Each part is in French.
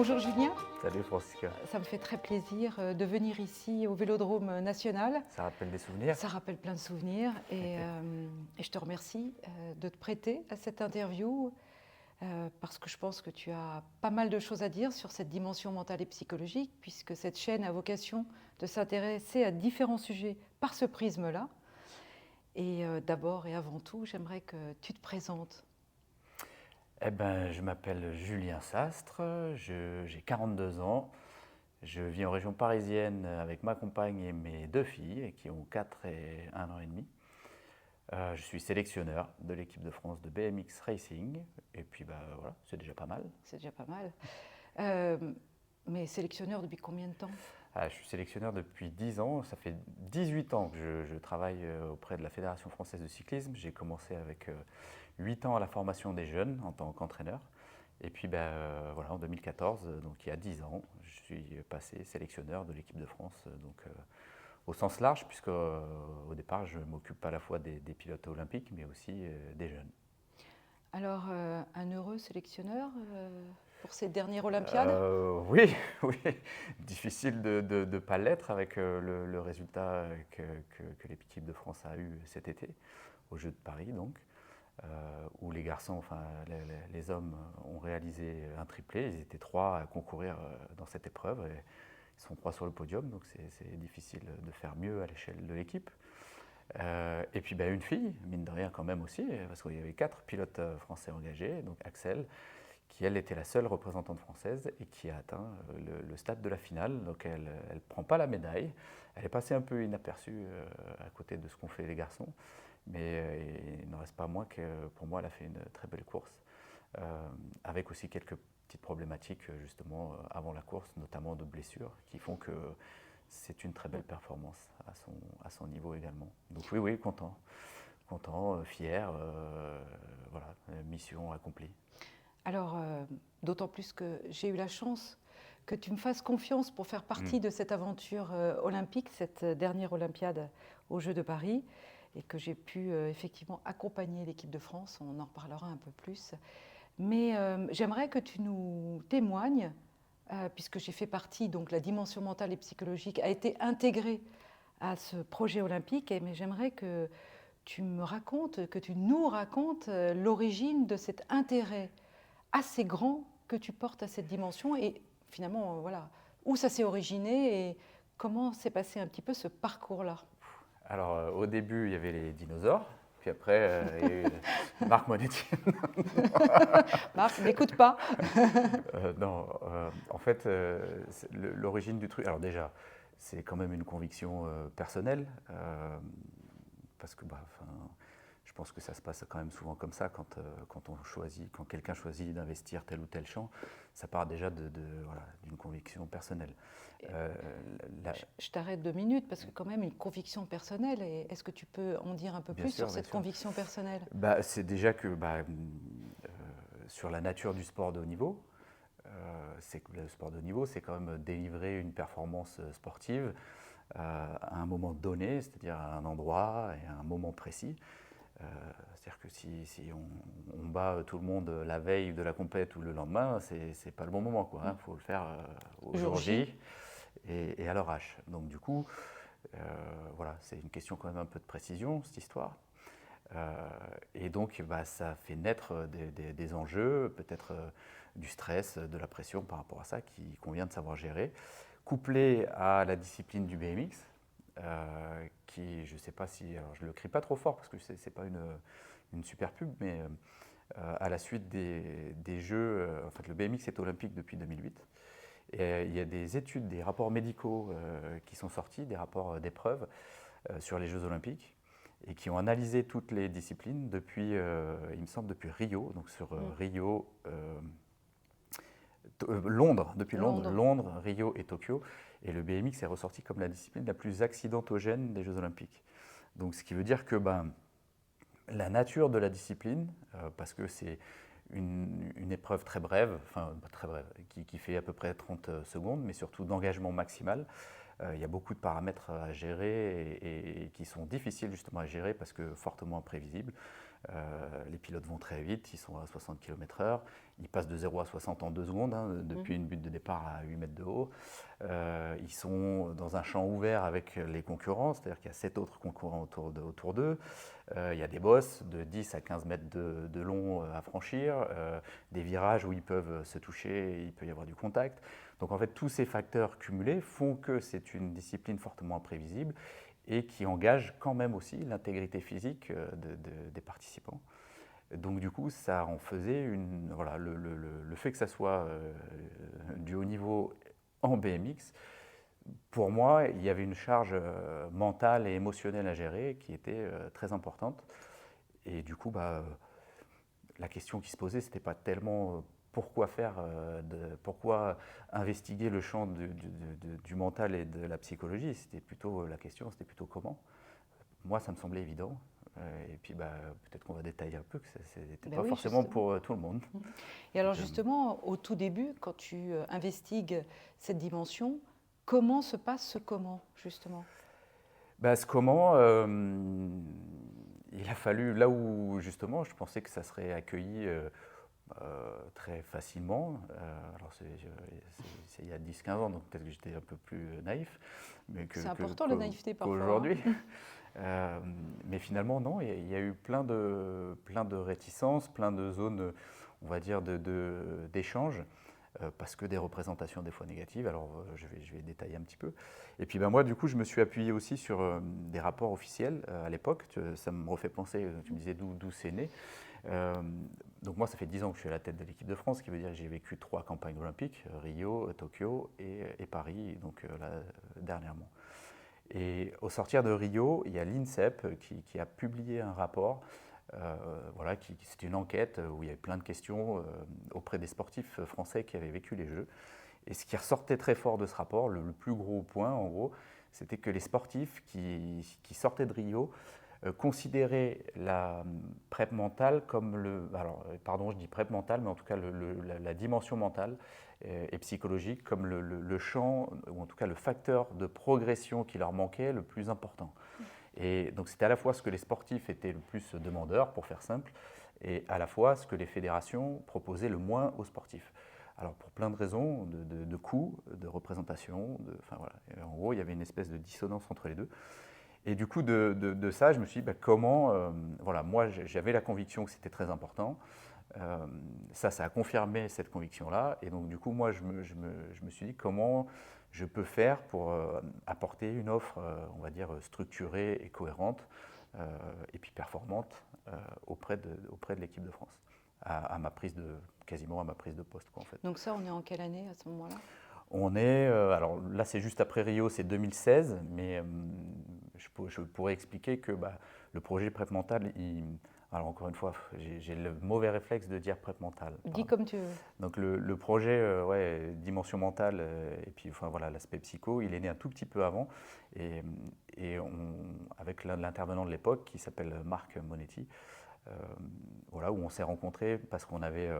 Bonjour Julien, Salut Francisca. ça me fait très plaisir de venir ici au Vélodrome national. Ça rappelle des souvenirs? Ça rappelle plein de souvenirs et je te remercie de te prêter à cette interview parce que je pense que tu as pas mal de choses à dire sur cette dimension mentale et psychologique puisque cette chaîne a vocation de s'intéresser à différents sujets par ce prisme-là. Et d'abord et avant tout, j'aimerais que tu te présentes. Eh ben, je m'appelle Julien Sastre, j'ai 42 ans, je vis en région parisienne avec ma compagne et mes deux filles qui ont 4 et 1 an et demi. Je suis sélectionneur de l'équipe de France de BMX Racing et puis bah, voilà, c'est déjà pas mal. C'est déjà pas mal. Euh, mais sélectionneur depuis combien de temps? Je suis sélectionneur depuis 10 ans, ça fait 18 ans que je travaille auprès de la Fédération française de cyclisme. J'ai commencé avec 8 ans à la formation des jeunes en tant qu'entraîneur. Et puis voilà, en 2014, donc il y a 10 ans, je suis passé sélectionneur de l'équipe de France, au sens large, puisque au départ, je m'occupe à la fois des pilotes olympiques, mais aussi des jeunes. Alors, un heureux sélectionneur pour ces dernières Olympiades? Oui, oui, difficile de ne pas l'être avec le résultat que l'équipe de France a eu cet été, aux Jeux de Paris donc, où les garçons, enfin les hommes ont réalisé un triplé, ils étaient 3 à concourir dans cette épreuve, et ils sont 3 sur le podium, donc c'est difficile de faire mieux à l'échelle de l'équipe. Et puis une fille, mine de rien quand même aussi, parce qu'il y avait 4 pilotes français engagés, donc Axel, qui elle était la seule représentante française et qui a atteint le stade de la finale. Donc elle ne prend pas la médaille. Elle est passée un peu inaperçue à côté de ce qu'ont fait les garçons. Mais il n'en reste pas moins que pour moi, elle a fait une très belle course. Avec aussi quelques petites problématiques justement avant la course, notamment de blessures, qui font que c'est une très belle performance à son niveau également. Donc oui, oui, content. Content, fier, voilà, mission accomplie. Alors, d'autant plus que j'ai eu la chance que tu me fasses confiance pour faire Mm. partie de cette aventure olympique, cette dernière Olympiade aux Jeux de Paris, et que j'ai pu effectivement accompagner l'équipe de France. On en reparlera un peu plus. Mais j'aimerais que tu nous témoignes, puisque j'ai fait partie, donc la dimension mentale et psychologique a été intégrée à ce projet olympique, mais j'aimerais que tu me racontes, que tu nous racontes l'origine de cet intérêt assez grand que tu portes à cette dimension et finalement, voilà, où ça s'est originé et comment s'est passé un petit peu ce parcours-là. Alors, au début, il y avait les dinosaures. Puis après, il y a eu Marc Monetti. Marc, n'écoute pas. Non, en fait, l'origine du truc. Alors déjà, c'est quand même une conviction personnelle, parce que je pense que ça se passe quand même souvent comme ça quand quelqu'un choisit d'investir tel ou tel champ, ça part déjà voilà, d'une conviction personnelle. Euh, la- Je t'arrête 2 minutes parce que quand même une conviction personnelle. Et est-ce que tu peux en dire un peu Bien plus sûr, sur bien cette sûr. conviction personnelle? C'est déjà que sur la nature du sport de haut niveau, c'est que le sport de haut niveau, c'est quand même délivrer une performance sportive à un moment donné, c'est-à-dire à un endroit et à un moment précis. C'est-à-dire que si on bat tout le monde la veille de la compète ou le lendemain, c'est pas le bon moment, quoi. Faut le faire au Jour jour J. J et à l'orage. Donc du coup, voilà, c'est une question quand même un peu de précision, cette histoire. Et donc, ça fait naître des enjeux, peut-être du stress, de la pression par rapport à ça, qu'il convient de savoir gérer, couplé à la discipline du BMX, qui, je ne sais pas si, alors je ne le crie pas trop fort parce que ce n'est pas une super pub, mais à la suite des Jeux, en fait le BMX est olympique depuis 2008, et il y a des études, des rapports médicaux qui sont sortis, des rapports d'épreuves sur les Jeux olympiques, et qui ont analysé toutes les disciplines depuis, il me semble, depuis Rio, donc sur Rio, Londres, depuis Londres. Londres, Rio et Tokyo. Et le BMX est ressorti comme la discipline la plus accidentogène des Jeux olympiques. Donc ce qui veut dire que la nature de la discipline, parce que c'est une épreuve très brève, enfin très brève, qui fait à peu près 30 secondes, mais surtout d'engagement maximal, Il y a beaucoup de paramètres à gérer et qui sont difficiles justement à gérer parce que fortement imprévisibles. Les pilotes vont très vite, ils sont à 60 km/h, ils passent de 0 à 60 en 2 secondes, hein, depuis une butte de départ à 8 mètres de haut. Ils sont dans un champ ouvert avec les concurrents, c'est-à-dire qu'il y a 7 autres concurrents autour d'eux. Il y a des bosses de 10 à 15 mètres de long à franchir, des virages où ils peuvent se toucher, il peut y avoir du contact. Donc en fait, tous ces facteurs cumulés font que c'est une discipline fortement imprévisible et qui engage quand même aussi l'intégrité physique des participants. Donc du coup, ça en faisait voilà, le fait que ça soit du haut niveau en BMX, pour moi, il y avait une charge mentale et émotionnelle à gérer qui était très importante. Et du coup, la question qui se posait, c'était pas tellement pourquoi faire, pourquoi investiguer le champ du mental et de la psychologie. C'était plutôt la question, c'était plutôt comment. Moi, ça me semblait évident. Et puis, peut-être qu'on va détailler un peu que ce n'était pas oui, forcément justement. pour tout le monde. Et alors justement, au tout début, quand tu investigues cette dimension, comment se passe ce comment, justement? Ce comment, il a fallu, là où justement je pensais que ça serait accueilli très facilement, alors c'est il y a 10-15 ans, donc peut-être que j'étais un peu plus naïf, mais C'est important la naïveté parfois. qu'aujourd'hui. Mais finalement, non, il y a eu plein de réticences, plein de zones, on va dire, d'échanges, parce que des représentations des fois négatives. Alors, je vais détailler un petit peu. Et puis, moi, du coup, je me suis appuyé aussi sur des rapports officiels à l'époque. Ça me refait penser, tu me disais d'où c'est né. Donc moi, ça fait 10 ans que je suis à la tête de l'équipe de France, ce qui veut dire que j'ai vécu 3 campagnes olympiques, Rio, Tokyo et Paris, donc là, dernièrement. Et au sortir de Rio, il y a l'INSEP qui a publié un rapport. Voilà, c'était une enquête où il y avait plein de questions auprès des sportifs français qui avaient vécu les Jeux. Et ce qui ressortait très fort de ce rapport, le plus gros point en gros, c'était que les sportifs qui sortaient de Rio considéraient la prep mentale comme alors pardon, je dis prep mentale, mais en tout cas la dimension mentale et psychologique comme le champ, ou en tout cas le facteur de progression qui leur manquait le plus important. Et donc c'était à la fois ce que les sportifs étaient le plus demandeurs, pour faire simple, et à la fois ce que les fédérations proposaient le moins aux sportifs. Alors pour plein de raisons, de coûts, de représentation, enfin voilà. Et en gros, il y avait une espèce de dissonance entre les deux. Et du coup, de ça, je me suis dit, comment, voilà, moi j'avais la conviction que c'était très important. Ça a confirmé cette conviction-là. Et donc, du coup, moi, je me suis dit comment je peux faire pour apporter une offre, on va dire, structurée et cohérente, et puis performante auprès de l'équipe de France, quasiment à ma prise de poste, quoi, en fait. Donc ça, on est en quelle année à ce moment-là? On est, alors là c'est juste après Rio, c'est 2016, mais je pourrais expliquer que le projet prep mental, alors encore une fois, j'ai le mauvais réflexe de dire prep mental. Dis comme tu veux. Donc le projet, dimension mentale, et puis enfin, voilà, l'aspect psycho, il est né un tout petit peu avant, et avec l'intervenant de l'époque qui s'appelle Marc Monetti, voilà, où on s'est rencontrés parce qu'on avait...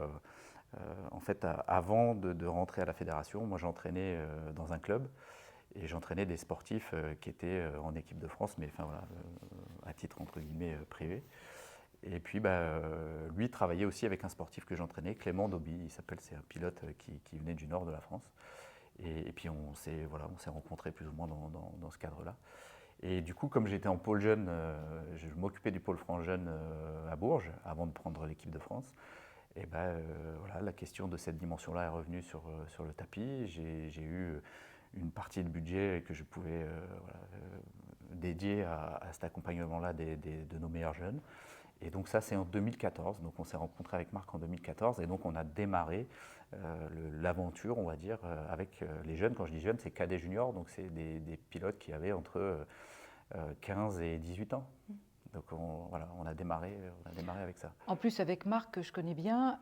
en fait, avant de rentrer à la fédération, moi j'entraînais dans un club et j'entraînais des sportifs qui étaient en équipe de France, mais enfin voilà, à titre entre guillemets privé. Et puis lui travaillait aussi avec un sportif que j'entraînais, Clément Dauby, il s'appelle, c'est un pilote qui venait du nord de la France. Et puis on s'est rencontrés plus ou moins dans ce cadre-là. Et du coup, comme j'étais en pôle jeune, je m'occupais du pôle France jeune à Bourges avant de prendre l'équipe de France. Et voilà, la question de cette dimension-là est revenue sur le tapis. J'ai eu une partie de budget que je pouvais dédier à cet accompagnement-là de nos meilleurs jeunes. Et donc ça, c'est en 2014. Donc on s'est rencontré avec Marc en 2014 et donc on a démarré l'aventure, on va dire, avec les jeunes. Quand je dis jeunes, c'est cadets juniors, donc c'est des pilotes qui avaient entre 15 et 18 ans. Donc on a démarré avec ça. En plus, avec Marc, que je connais bien,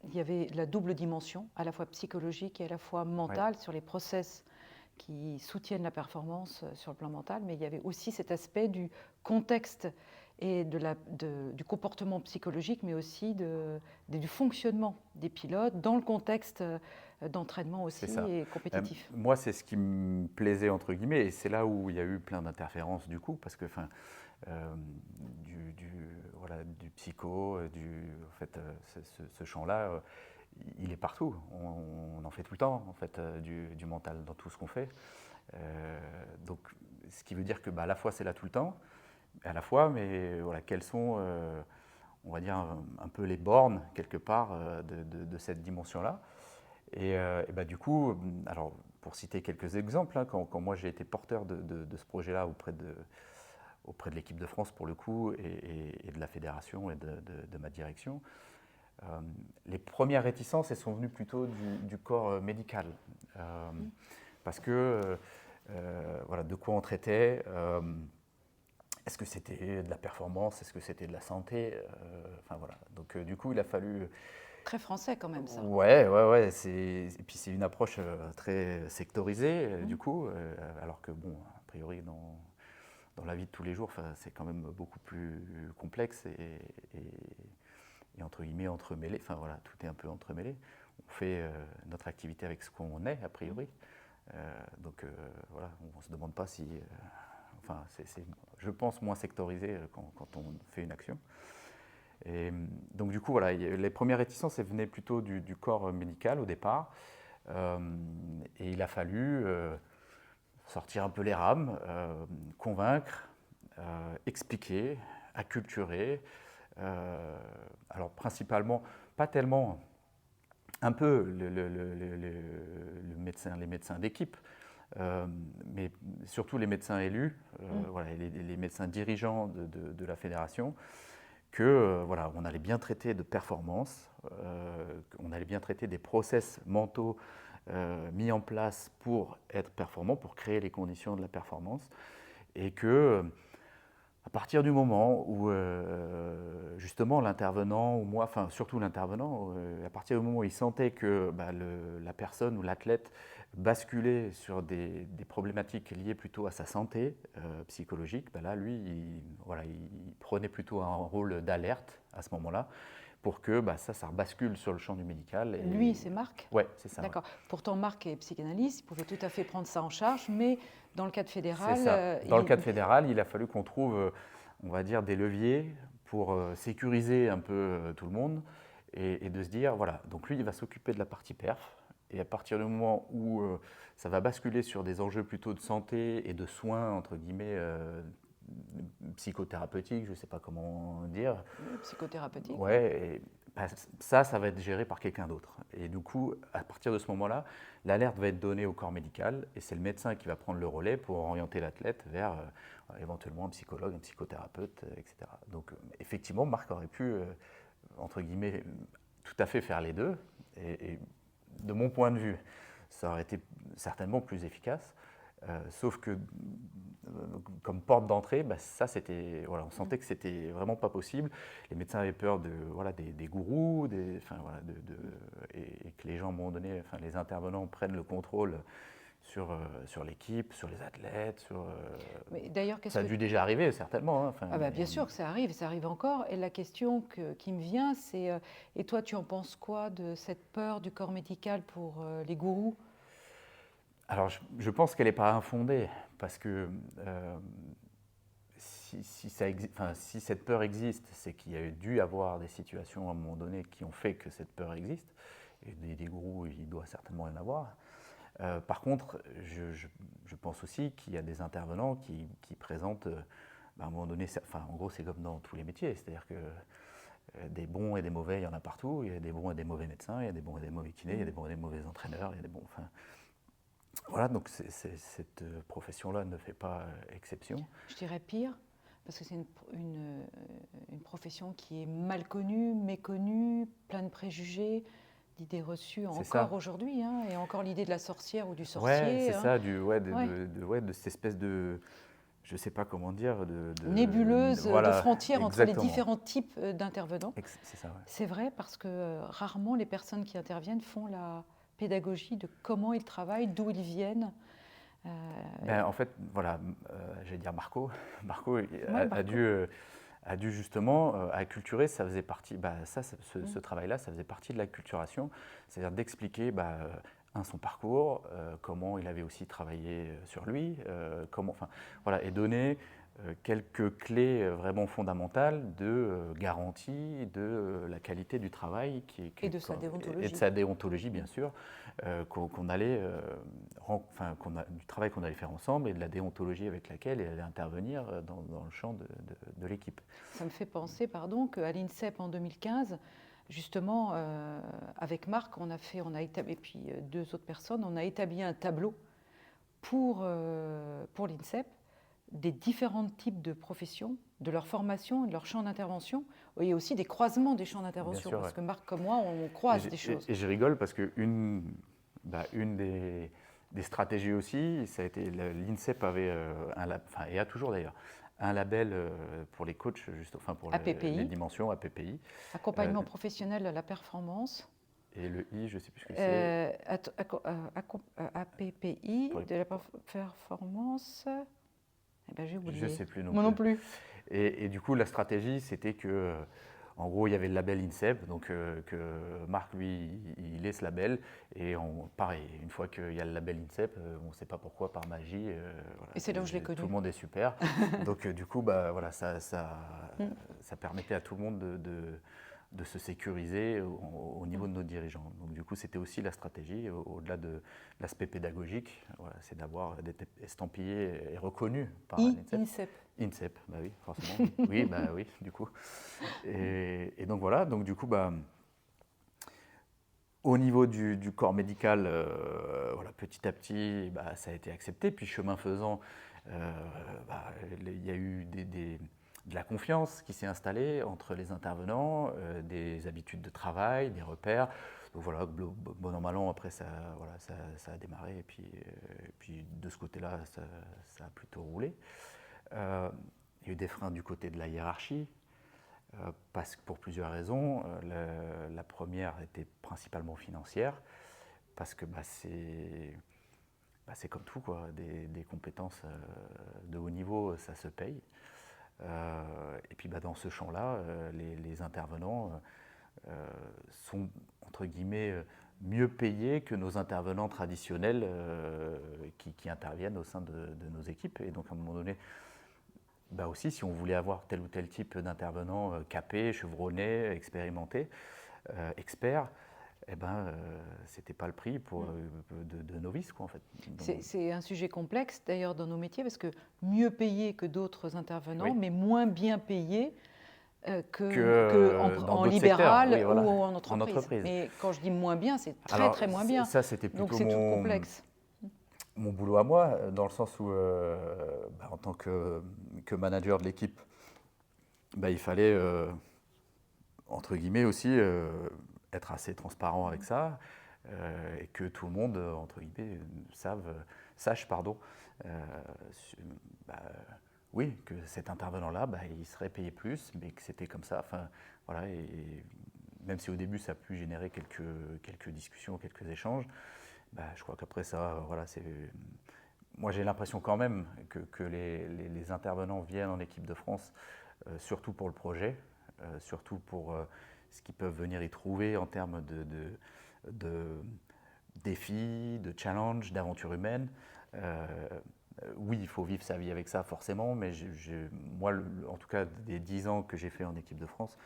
il y avait la double dimension, à la fois psychologique et à la fois mentale, sur les process qui soutiennent la performance sur le plan mental, mais il y avait aussi cet aspect du contexte et du comportement psychologique, mais aussi du fonctionnement des pilotes dans le contexte d'entraînement aussi c'est ça. et compétitif. Moi, c'est ce qui me plaisait, entre guillemets, et c'est là où il y a eu plein d'interférences du coup, parce que voilà, du psycho, en fait, ce champ-là, il est partout. On en fait tout le temps, en fait, du mental dans tout ce qu'on fait. Donc, ce qui veut dire que à la fois c'est là tout le temps, à la fois, mais voilà, quelles sont, on va dire, un peu les bornes, quelque part, de cette dimension-là. Et du coup, alors, pour citer quelques exemples, hein, quand moi j'ai été porteur de ce projet-là auprès de l'équipe de France, pour le coup, et de la fédération et de ma direction, les premières réticences, elles sont venues plutôt du corps médical. Parce que, voilà, de quoi on traitait, est-ce que c'était de la performance, est-ce que c'était de la santé, enfin voilà. Donc du coup, il a fallu. Très français quand même ça. Ouais, ouais, ouais. Et puis c'est une approche très sectorisée, du Mm. coup, alors que bon, a priori dans la vie de tous les jours, c'est quand même beaucoup plus complexe et entre guillemets entremêlé. Enfin voilà, tout est un peu entremêlé. On fait notre activité avec ce qu'on est, a priori. Donc voilà, on ne se demande pas si. Enfin, c'est, je pense, moins sectorisé quand on fait une action. Et donc du coup, voilà, les premières réticences, elles venaient plutôt du corps médical au départ. Et il a fallu sortir un peu les rames, convaincre, expliquer, acculturer. Alors principalement, pas tellement, un peu les médecins d'équipe, mais surtout les médecins élus, voilà, les médecins dirigeants de la fédération, que voilà, on allait bien traiter de performance, on allait bien traiter des process mentaux mis en place pour être performant, pour créer les conditions de la performance, et que à partir du moment où justement l'intervenant, ou moi, enfin surtout l'intervenant, à partir du moment où il sentait que la personne ou l'athlète basculait sur des problématiques liées plutôt à sa santé psychologique, là lui, voilà, il prenait plutôt un rôle d'alerte à ce moment-là pour que ça rebascule sur le champ du médical. Lui, c'est Marc. Ouais, c'est ça. D'accord. Pourtant, Marc est psychanalyste, il pouvait tout à fait prendre ça en charge, mais dans le cadre C'est fédéral, ça. Dans le cadre fédéral, il a fallu qu'on trouve, on va dire, des leviers pour sécuriser un peu tout le monde et de se dire, voilà, donc lui, il va s'occuper de la partie perf. Et à partir du moment où ça va basculer sur des enjeux plutôt de santé et de soins, entre guillemets, psychothérapeutiques, je ne sais pas comment dire. psychothérapeutique. Ouais, et, ça va être géré par quelqu'un d'autre. Et du coup, à partir de ce moment-là, l'alerte va être donnée au corps médical et c'est le médecin qui va prendre le relais pour orienter l'athlète vers éventuellement un psychologue, un psychothérapeute, etc. Donc effectivement, Marc aurait pu, entre guillemets, tout à fait faire les deux. Et de mon point de vue, ça aurait été certainement plus efficace. Sauf que comme porte d'entrée, ça c'était, voilà, on sentait que c'était vraiment pas possible. Les médecins avaient peur voilà, des gourous, voilà, et que les gens, à un moment donné, les intervenants prennent le contrôle sur l'équipe, sur les athlètes. Mais d'ailleurs, ça a dû déjà arriver, certainement. Hein, bien sûr que ça arrive encore. Et la question qui me vient, c'est et toi, tu en penses quoi de cette peur du corps médical pour les gourous? Alors, je pense qu'elle n'est pas infondée, parce que si cette peur existe, c'est qu'il y a dû avoir des situations à un moment donné qui ont fait que cette peur existe. Et des gourous, il doit certainement y en avoir. Par contre, je pense aussi qu'il y a des intervenants qui présentent, à un moment donné, en gros, c'est comme dans tous les métiers, c'est-à-dire que des bons et des mauvais, il y en a partout. Il y a des bons et des mauvais médecins, il y a des bons et des mauvais kinés, il y a des bons et des mauvais entraîneurs, il y a des bons. Voilà, donc cette profession-là ne fait pas exception. Je dirais pire, parce que c'est une profession qui est mal connue, méconnue, plein de préjugés, d'idées reçues encore aujourd'hui, hein, et encore l'idée de la sorcière ou du sorcier. Ouais, c'est ça, de cette espèce de, je sais pas comment dire, nébuleuse voilà, de frontières entre les exactement. différents types d'intervenants. C'est ça, ouais. C'est vrai, parce que rarement les personnes qui interviennent font la pédagogie de comment ils travaillent, d'où ils viennent. En fait, voilà, j'allais dire Marco. Marco Marco. a dû a dû justement acculturer, ça faisait partie, ce travail-là, ça faisait partie de l'acculturation, c'est-à-dire d'expliquer son parcours, comment il avait aussi travaillé sur lui, et donner quelques clés vraiment fondamentales de garantie de la qualité du travail Et de sa déontologie. et de sa déontologie, bien sûr, qu'on allait du travail qu'on allait faire ensemble et de la déontologie avec laquelle il allait intervenir dans le champ de l'équipe. Ça me fait penser, qu'à l'INSEP en 2015, justement, avec Marc, et puis deux autres personnes, on a établi un tableau pour l'INSEP des différents types de professions, de leur formation, de leur champ d'intervention, et aussi des croisements des champs d'intervention, parce que Marc comme moi, on croise des choses. Et je rigole parce qu'une des stratégies aussi, ça a été l'INSEP avait et a toujours d'ailleurs un label pour les coachs, pour les dimensions APPI. Accompagnement professionnel à la performance. Et le I, je ne sais plus ce que c'est. APPI, de la performance. J'ai oublié. Je ne sais plus non plus. Moi non plus. Et du coup, la stratégie, c'était que, en gros, il y avait le label INSEP, donc que Marc, lui, il ait ce label. Et pareil, une fois qu'il y a le label INSEP, on ne sait pas pourquoi, par magie. Et c'est là où je l'ai connu. Tout le monde est super. Donc, du coup, ça permettait à tout le monde de se sécuriser au niveau de nos dirigeants. Donc du coup, c'était aussi la stratégie, au-delà de l'aspect pédagogique, c'est d'être estampillé et reconnu par l'INSEP. INSEP, oui, forcément. oui, du coup. Et donc voilà, donc du coup, au niveau du corps médical, petit à petit, ça a été accepté. Puis chemin faisant, il y a eu de la confiance qui s'est installée entre les intervenants, des habitudes de travail, des repères. Donc voilà, bon an, mal an, après ça a démarré. Et puis de ce côté-là, ça a plutôt roulé. Il y a eu des freins du côté de la hiérarchie, pour plusieurs raisons. La première était principalement financière, parce que c'est comme tout, quoi. Des compétences de haut niveau, ça se paye. Et puis dans ce champ-là, les intervenants sont, entre guillemets, mieux payés que nos intervenants traditionnels qui interviennent au sein de nos équipes. Et donc à un moment donné, aussi si on voulait avoir tel ou tel type d'intervenant capé, chevronné, expérimenté, expert, c'était pas le prix de novices, quoi, en fait. C'est un sujet complexe d'ailleurs dans nos métiers, parce que mieux payé que d'autres intervenants, mais moins bien payé en libéral secteurs, ou en entreprise. Mais quand je dis moins bien, c'est très moins bien. Ça, c'était plutôt donc c'est tout complexe. Mon boulot à moi, dans le sens où, en tant que manager de l'équipe, il fallait, entre guillemets aussi, être assez transparent avec ça, et que tout le monde, entre guillemets, sache, oui, que cet intervenant-là, il serait payé plus, mais que c'était comme ça. Enfin, voilà, et même si au début ça a pu générer quelques discussions, quelques échanges, je crois qu'après ça, moi j'ai l'impression quand même que les intervenants viennent en équipe de France, surtout pour le projet, surtout pour ce qu'ils peuvent venir y trouver en termes de défis, de challenges, d'aventures humaines. Oui, il faut vivre sa vie avec ça forcément, mais moi, en tout cas, des 10 ans que j'ai fait en équipe de France,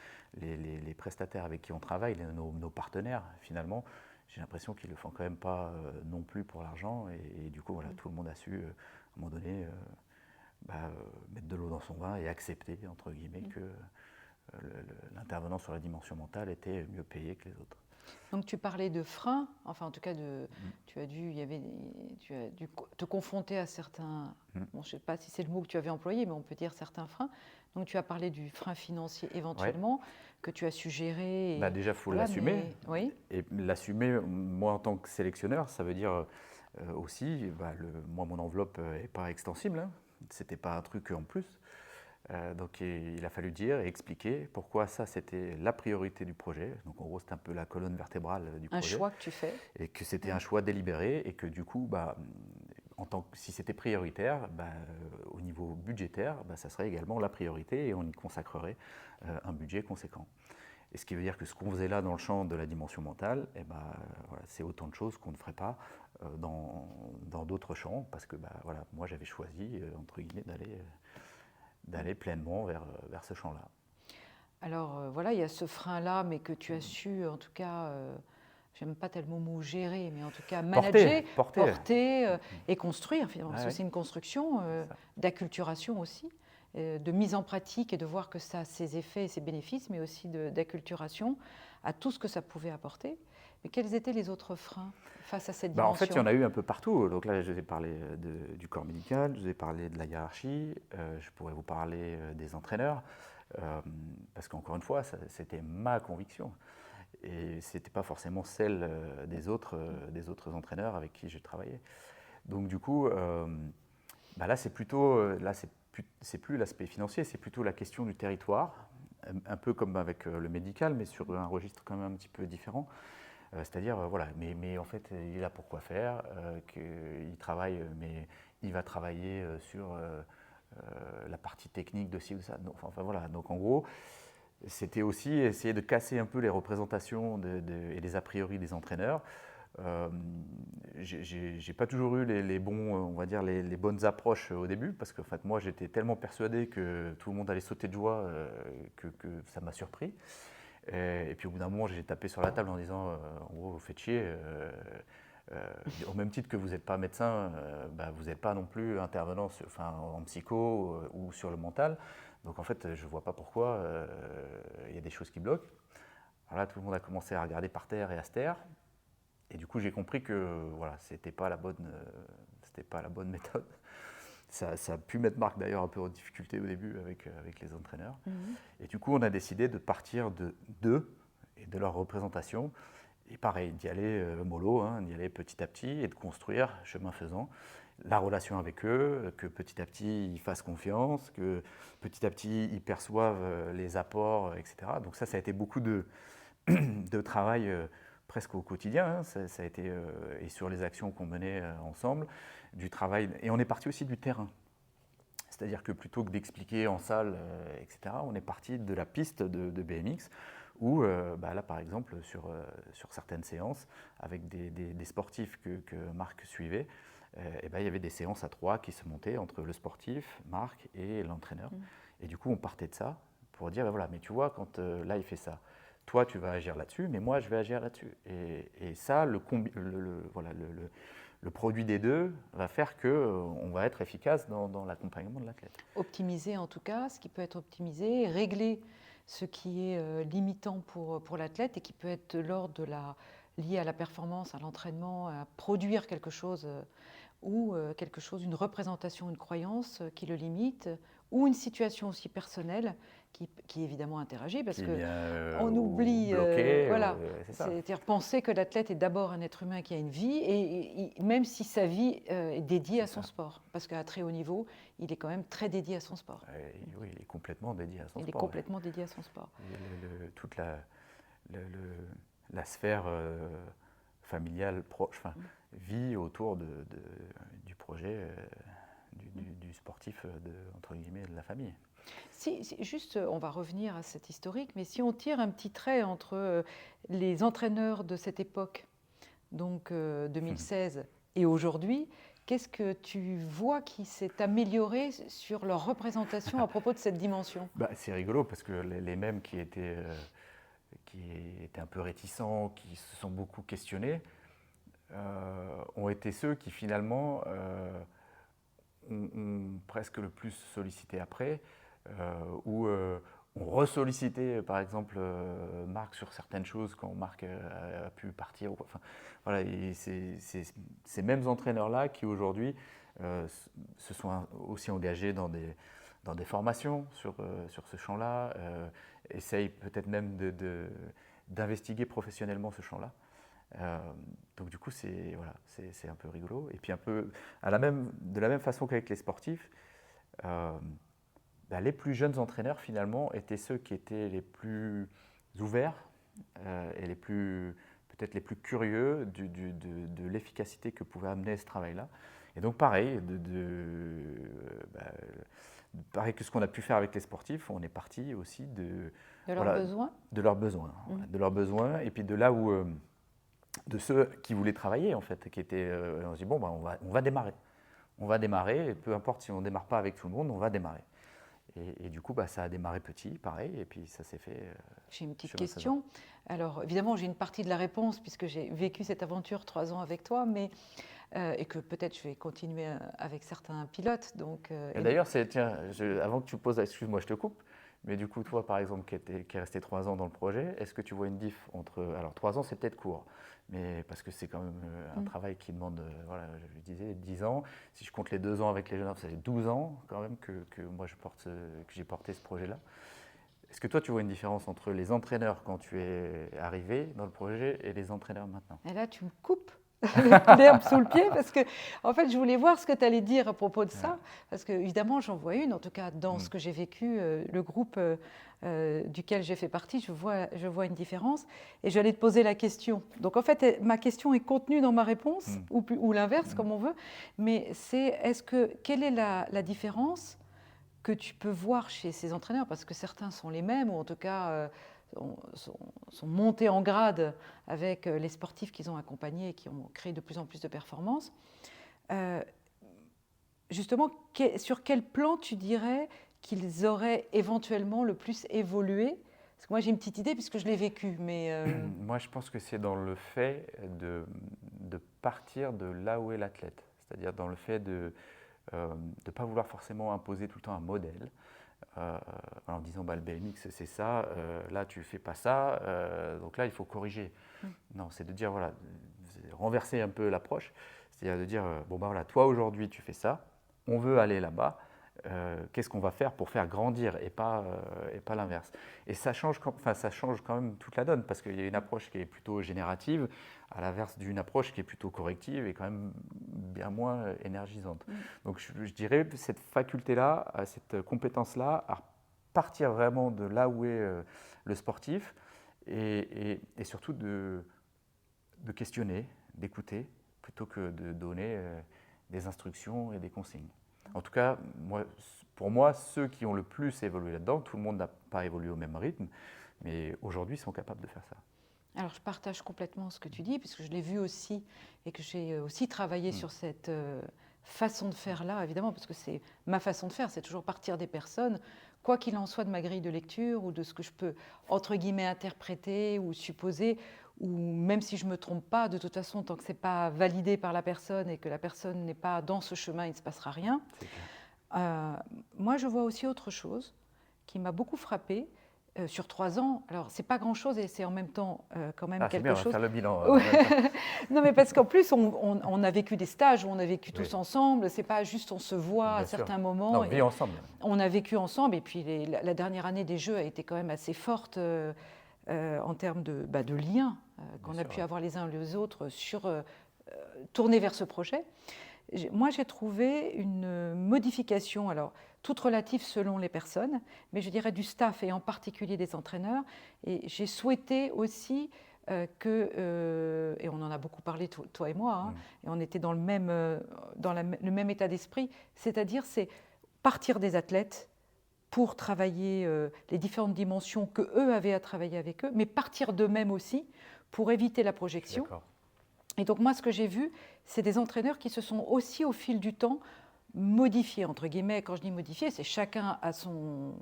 les prestataires avec qui on travaille, nos partenaires finalement, j'ai l'impression qu'ils ne le font quand même pas non plus pour l'argent. Et du coup, voilà, tout le monde a su, à un moment donné, mettre de l'eau dans son vin et accepter, entre guillemets, que l'intervenant sur la dimension mentale était mieux payé que les autres. Donc tu parlais de freins, enfin en tout cas tu as dû te confronter à certains, je ne sais pas si c'est le mot que tu avais employé, mais on peut dire certains freins. Donc tu as parlé du frein financier éventuellement, que tu as su gérer. Déjà, il faut l'assumer. Oui. Et l'assumer, moi en tant que sélectionneur, ça veut dire aussi, moi mon enveloppe n'est pas extensible, hein. C'était pas un truc en plus. Donc il a fallu dire et expliquer pourquoi ça c'était la priorité du projet. Donc en gros c'est un peu la colonne vertébrale du projet. Un choix que tu fais. Et que c'était un choix délibéré et que du coup si c'était prioritaire, au niveau budgétaire, ça serait également la priorité et on y consacrerait un budget conséquent. Et ce qui veut dire que ce qu'on faisait là dans le champ de la dimension mentale, voilà, c'est autant de choses qu'on ne ferait pas dans d'autres champs, parce que voilà, moi j'avais choisi, entre guillemets, d'aller pleinement vers ce champ-là. Alors voilà, il y a ce frein-là, mais que tu as su, en tout cas, j'aime pas tellement le mot gérer, mais en tout cas manager, porter et construire, finalement, parce que c'est une construction d'acculturation aussi, de mise en pratique et de voir que ça a ses effets et ses bénéfices, mais aussi d'acculturation à tout ce que ça pouvait apporter. Mais quels étaient les autres freins face à cette dimension? En fait, il y en a eu un peu partout. Donc là, je vous ai parlé du corps médical, je vous ai parlé de la hiérarchie, je pourrais vous parler des entraîneurs, parce qu'encore une fois, c'était ma conviction. Et ce n'était pas forcément celle des autres entraîneurs avec qui j'ai travaillé. Donc du coup, là, c'est plutôt, c'est plus l'aspect financier, c'est plutôt la question du territoire, un peu comme avec le médical, mais sur un registre quand même un petit peu différent. C'est-à-dire, voilà, mais en fait, il est là pour quoi faire, qu'il travaille, mais il va travailler sur la partie technique de ci ou ça. Enfin voilà, donc en gros, c'était aussi essayer de casser un peu les représentations et les a priori des entraîneurs. J'ai pas toujours eu les bons, on va dire, les bonnes approches au début, parce que en fait, moi, j'étais tellement persuadé que tout le monde allait sauter de joie que ça m'a surpris. Et puis au bout d'un moment, j'ai tapé sur la table en disant en gros, vous faites chier. Au même titre que vous n'êtes pas médecin, vous n'êtes pas non plus intervenant en psycho ou sur le mental. Donc en fait, je ne vois pas pourquoi il y a des choses qui bloquent. Alors là, tout le monde a commencé à regarder par terre et à se taire. Et du coup, j'ai compris que voilà, c'était pas la bonne méthode. Ça a pu mettre Marc d'ailleurs un peu en difficulté au début avec les entraîneurs. Et du coup, on a décidé de partir d'eux et de leur représentation. Et pareil, d'y aller mollo, d'y aller petit à petit et de construire, chemin faisant, la relation avec eux, que petit à petit ils fassent confiance, que petit à petit ils perçoivent les apports, etc. Donc ça a été beaucoup de travail presque au quotidien, ça a été, et sur les actions qu'on menait ensemble, du travail. Et on est parti aussi du terrain. C'est-à-dire que plutôt que d'expliquer en salle, etc., on est parti de la piste de BMX, où là, par exemple, sur certaines séances, avec des sportifs que Marc suivait, il y avait des séances à 3 qui se montaient entre le sportif, Marc et l'entraîneur. Et du coup, on partait de ça pour dire, voilà, mais tu vois, quand là, il fait ça, toi, tu vas agir là-dessus, mais moi, je vais agir là-dessus. Et ça, le produit des deux va faire qu'on va être efficace dans l'accompagnement de l'athlète. Optimiser en tout cas, ce qui peut être optimisé, régler ce qui est limitant pour l'athlète et qui peut être lié à la performance, à l'entraînement, à produire quelque chose ou quelque chose, une représentation, une croyance qui le limite, ou une situation aussi personnelle qui évidemment interagit parce qu'on oublie, c'est-à-dire penser que l'athlète est d'abord un être humain qui a une vie et même si sa vie est dédiée à son sport, parce qu'à très haut niveau, il est quand même très dédié à son sport. Oui, il est complètement dédié à son sport. Il est complètement dédié à son sport. Toute la sphère familiale proche, vit autour du projet du sportif, entre guillemets, de la famille. Juste, on va revenir à cet historique, mais si on tire un petit trait entre les entraîneurs de cette époque, donc 2016, et aujourd'hui, qu'est-ce que tu vois qui s'est amélioré sur leur représentation à propos de cette dimension? C'est rigolo parce que les mêmes qui étaient un peu réticents, qui se sont beaucoup questionnés, ont été ceux qui finalement ont presque le plus sollicité après, ou ont ressollicité par exemple Marc sur certaines choses quand Marc a pu partir. Enfin, voilà, c'est ces mêmes entraîneurs-là qui aujourd'hui se sont aussi engagés dans des formations sur ce champ-là, essayent peut-être même d'investiguer professionnellement ce champ-là. Donc du coup, c'est un peu rigolo. Et puis un peu de la même façon qu'avec les sportifs, les plus jeunes entraîneurs finalement étaient ceux qui étaient les plus ouverts et peut-être les plus curieux de l'efficacité que pouvait amener ce travail-là. Et donc pareil, pareil que ce qu'on a pu faire avec les sportifs, on est parti aussi de leurs besoins. De leurs besoins, de leurs besoins, et puis de là où de ceux qui voulaient travailler en fait, qui étaient, on se dit bon, on va démarrer. On va démarrer, et peu importe si on ne démarre pas avec tout le monde, on va démarrer. Et du coup, ça a démarré petit, pareil, et puis ça s'est fait. J'ai une petite question. Alors, évidemment, j'ai une partie de la réponse, puisque j'ai vécu cette aventure 3 ans avec toi, mais, et que peut-être je vais continuer avec certains pilotes. Donc, et d'ailleurs, tiens, avant que tu poses, excuse-moi, je te coupe, mais du coup, toi, par exemple, qui est resté 3 ans dans le projet, est-ce que tu vois une diff entre. Alors, 3 ans, c'est peut-être court, mais parce que c'est quand même un travail qui demande, voilà, je disais, 10 ans. Si je compte les 2 ans avec les jeunes, ça fait 12 ans quand même que moi, que j'ai porté ce projet-là. Est-ce que toi, tu vois une différence entre les entraîneurs quand tu es arrivé dans le projet et les entraîneurs maintenant? Et là, tu me coupes l'herbe sous le pied, parce que en fait, je voulais voir ce que tu allais dire à propos de ça, parce que évidemment, j'en vois une, en tout cas dans ce que j'ai vécu, le groupe duquel j'ai fait partie, je vois une différence, et j'allais te poser la question. Donc en fait, ma question est contenue dans ma réponse, ou l'inverse, comme on veut, mais quelle est la différence que tu peux voir chez ces entraîneurs, parce que certains sont les mêmes, ou en tout cas sont montés en grade avec les sportifs qu'ils ont accompagnés et qui ont créé de plus en plus de performances. Justement, sur quel plan tu dirais qu'ils auraient éventuellement le plus évolué? Parce que moi j'ai une petite idée puisque je l'ai vécu, mais… Moi je pense que c'est dans le fait de partir de là où est l'athlète, c'est-à-dire dans le fait de ne pas vouloir forcément imposer tout le temps un modèle, en disant le BMX c'est ça, là tu ne fais pas ça, donc là il faut corriger. Non, c'est de dire, voilà, renverser un peu l'approche, c'est-à-dire de dire, voilà, toi aujourd'hui tu fais ça, on veut aller là-bas, qu'est-ce qu'on va faire pour faire grandir et pas l'inverse. Et ça change quand même toute la donne, parce qu'il y a une approche qui est plutôt générative, à l'inverse d'une approche qui est plutôt corrective et quand même bien moins énergisante. Donc je dirais cette faculté-là, cette compétence-là, à partir vraiment de là où est le sportif, et surtout de questionner, d'écouter, plutôt que de donner des instructions et des consignes. En tout cas, pour moi, ceux qui ont le plus évolué là-dedans, tout le monde n'a pas évolué au même rythme, mais aujourd'hui, ils sont capables de faire ça. Alors, je partage complètement ce que tu dis, puisque je l'ai vu aussi, et que j'ai aussi travaillé sur cette façon de faire-là, évidemment, parce que c'est ma façon de faire, c'est toujours partir des personnes, quoi qu'il en soit de ma grille de lecture, ou de ce que je peux, entre guillemets, interpréter ou supposer, ou même si je ne me trompe pas, de toute façon, tant que ce n'est pas validé par la personne et que la personne n'est pas dans ce chemin, il ne se passera rien. Moi, je vois aussi autre chose qui m'a beaucoup frappée. Sur 3 ans, alors c'est pas grand-chose et c'est en même temps quand même quelque chose. On va faire le bilan. Non, mais parce qu'en plus, on a vécu des stages où on a vécu tous ensemble. C'est pas juste on se voit à certains moments. Non, on vit ensemble. On a vécu ensemble et puis la dernière année des Jeux a été quand même assez forte en termes de liens qu'on a pu avoir les uns les autres tournés vers ce projet. Moi, j'ai trouvé une modification, alors toute relative selon les personnes, mais je dirais du staff et en particulier des entraîneurs. Et j'ai souhaité aussi et on en a beaucoup parlé, toi et moi, et on était dans le même état d'esprit, c'est-à-dire c'est partir des athlètes pour travailler les différentes dimensions qu'eux avaient à travailler avec eux, mais partir d'eux-mêmes aussi pour éviter la projection. Et donc moi, ce que j'ai vu, c'est des entraîneurs qui se sont aussi au fil du temps modifiés, entre guillemets. Quand je dis modifiés, c'est chacun à son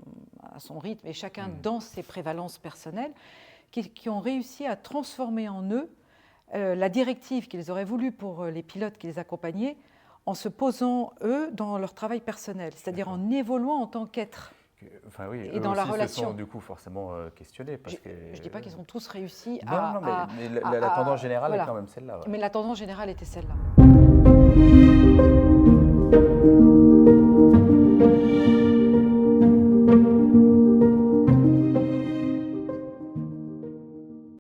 rythme et chacun dans ses prévalences personnelles, qui ont réussi à transformer en eux la directive qu'ils auraient voulu pour les pilotes qui les accompagnaient, en se posant, eux, dans leur travail personnel, c'est-à-dire en évoluant en tant qu'être. Enfin, oui, et dans la relation. Se sont du coup forcément questionnés. Je ne dis pas qu'ils ont tous réussi mais la tendance générale est quand même celle-là. Mais la tendance générale était celle-là.